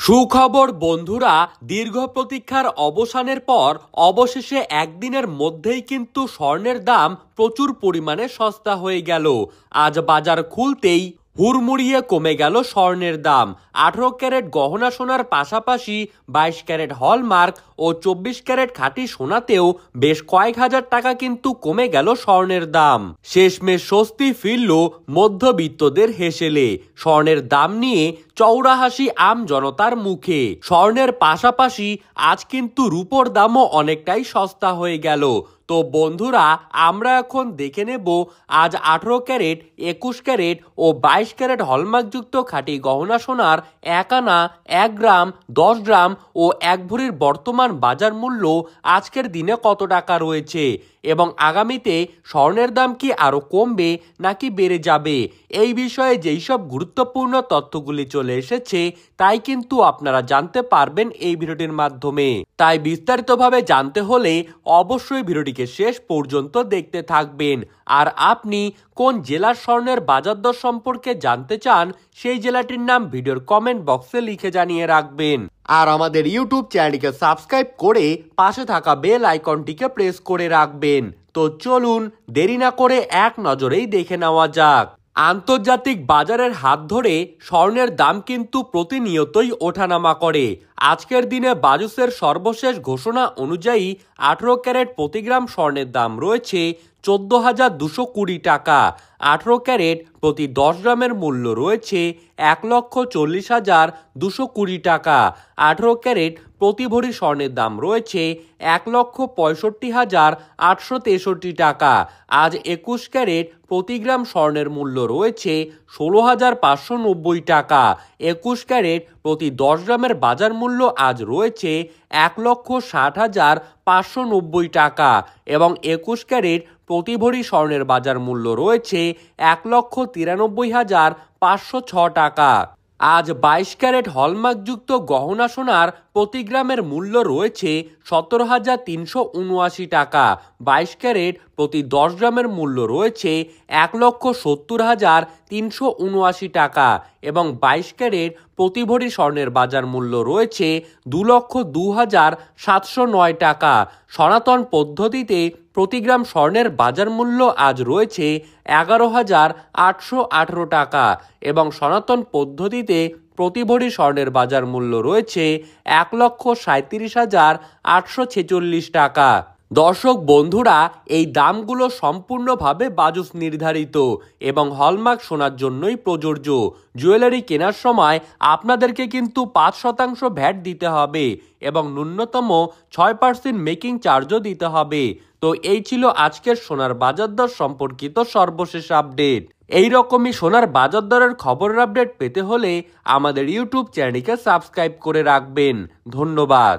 সুখবর বন্ধুরা, দীর্ঘ প্রতীক্ষার অবসানের পর অবশেষে একদিনের মধ্যেই কিন্তু স্বর্ণের দাম প্রচুর পরিমাণে সস্তা হয়ে গেল। আজ বাজার খুলতেই হুড়মুড়িয়ে কমে গেল স্বর্ণের দাম। 18 ক্যারেট গহনা সোনার পাশাপাশি 22 ক্যারেট হলমার্ক ও 24 ক্যারেট খাঁটি সোনাতেও বেশ কয়েক হাজার টাকা কিন্তু কমে গেল স্বর্ণের দাম। শেষমেশ স্বস্তি ফিরল মধ্যবিত্তদের হেসেলে। স্বর্ণের দাম নিয়ে চওড়া হাসি আম জনতার মুখে। স্বর্ণের পাশাপাশি আজ কিন্তু রূপোর দামও অনেকটাই সস্তা হয়ে গেল। তো বন্ধুরা, আমরা এখন দেখে নেব আজ 18 ক্যারেট, 21 ক্যারেট ও 22 ক্যারেট হলমার্কযুক্ত খাঁটি গহনা সোনার 1 আনা, 1 গ্রাম, 10 গ্রাম ও 1 ভরির বর্তমান বাজার মূল্য আজকের দিনে কত টাকা রয়েছে এবং আগামীতে স্বর্ণের দাম কি আরও কমবে নাকি বেড়ে যাবে, এই বিষয়ে যেই সব গুরুত্বপূর্ণ তথ্যগুলি চলে এসেছে তাই কিন্তু আপনারা জানতে পারবেন এই ভিডিওটির মাধ্যমে। তাই বিস্তারিতভাবে জানতে হলে অবশ্যই ভিডিওটিকে শেষ পর্যন্ত দেখতে থাকবেন। আর আপনি কোন জেলার স্বর্ণের বাজার দর সম্পর্কে জানতে চান সেই জেলাটির নাম ভিডিওর কমেন্ট বক্সে লিখে জানিয়ে রাখবেন। আর আমাদের ইউটিউব চ্যানেলটিকে সাবস্ক্রাইব করে পাশে থাকা বেল আইকনটিকে প্রেস করে রাখবেন। তো চলুন দেরি না করে এক নজরেই দেখে নেওয়া যাক। আন্তর্জাতিক বাজারের হাত ধরে স্বর্ণের দাম কিন্তু প্রতিনিয়তই ওঠানামা করে। আজকের দিনে বাজুসের সর্বশেষ ঘোষণা অনুযায়ী 18 ক্যারেট প্রতি গ্রাম স্বর্ণের দাম রয়েছে 14,220 টাকা। 18 ক্যারেট প্রতি 10 গ্রামের মূল্য রয়েছে 1,40,220 টাকা। 18 ক্যারেট প্রতি ভরি স্বর্ণের দাম রয়েছে 1,65,863 টাকা। আজ 21 ক্যারেট প্রতি গ্রাম স্বর্ণের মূল্য রয়েছে 16,590 টাকা। 21 ক্যারেট প্রতি 10 গ্রামের বাজার মূল্য আজ রয়েছে 1,60,590 টাকা এবং 21 ক্যারেট প্রতি ভরি স্বর্ণের বাজার মূল্য রয়েছে 1,93,506 টাকা। আজ 22 ক্যারেট হলমার্কযুক্ত গহনা সোনার প্রতি গ্রামের মূল্য রয়েছে 17,379 টাকা। 22 ক্যারেট প্রতি 10 গ্রামের মূল্য রয়েছে 1,70,379 টাকা এবং 22 ক্যারেট প্রতি ভরি স্বর্ণের বাজার মূল্য রয়েছে 2,02,709 টাকা। সনাতন পদ্ধতিতে প্রতি গ্রাম স্বর্ণের বাজার মূল্য আজ রয়েছে 11,818 টাকা এবং সনাতন পদ্ধতিতে প্রতি ভরি স্বর্ণের বাজার মূল্য রয়েছে 1,37,846 টাকা। দর্শক বন্ধুরা, এই দামগুলো সম্পূর্ণভাবে বাজুস নির্ধারিত এবং হলমার্ক সোনার জন্যই প্রযোজ্য। জুয়েলারি কেনার সময় আপনাদেরকে কিন্তু 5% ভ্যাট দিতে হবে এবং ন্যূনতম 6% মেকিং চার্জও দিতে হবে। তো এই ছিল আজকের সোনার বাজার দর সম্পর্কিত সর্বশেষ আপডেট। এই রকমই সোনার বাজার দরের খবরের আপডেট পেতে হলে আমাদের ইউটিউব চ্যানেলকে সাবস্ক্রাইব করে রাখবেন। ধন্যবাদ।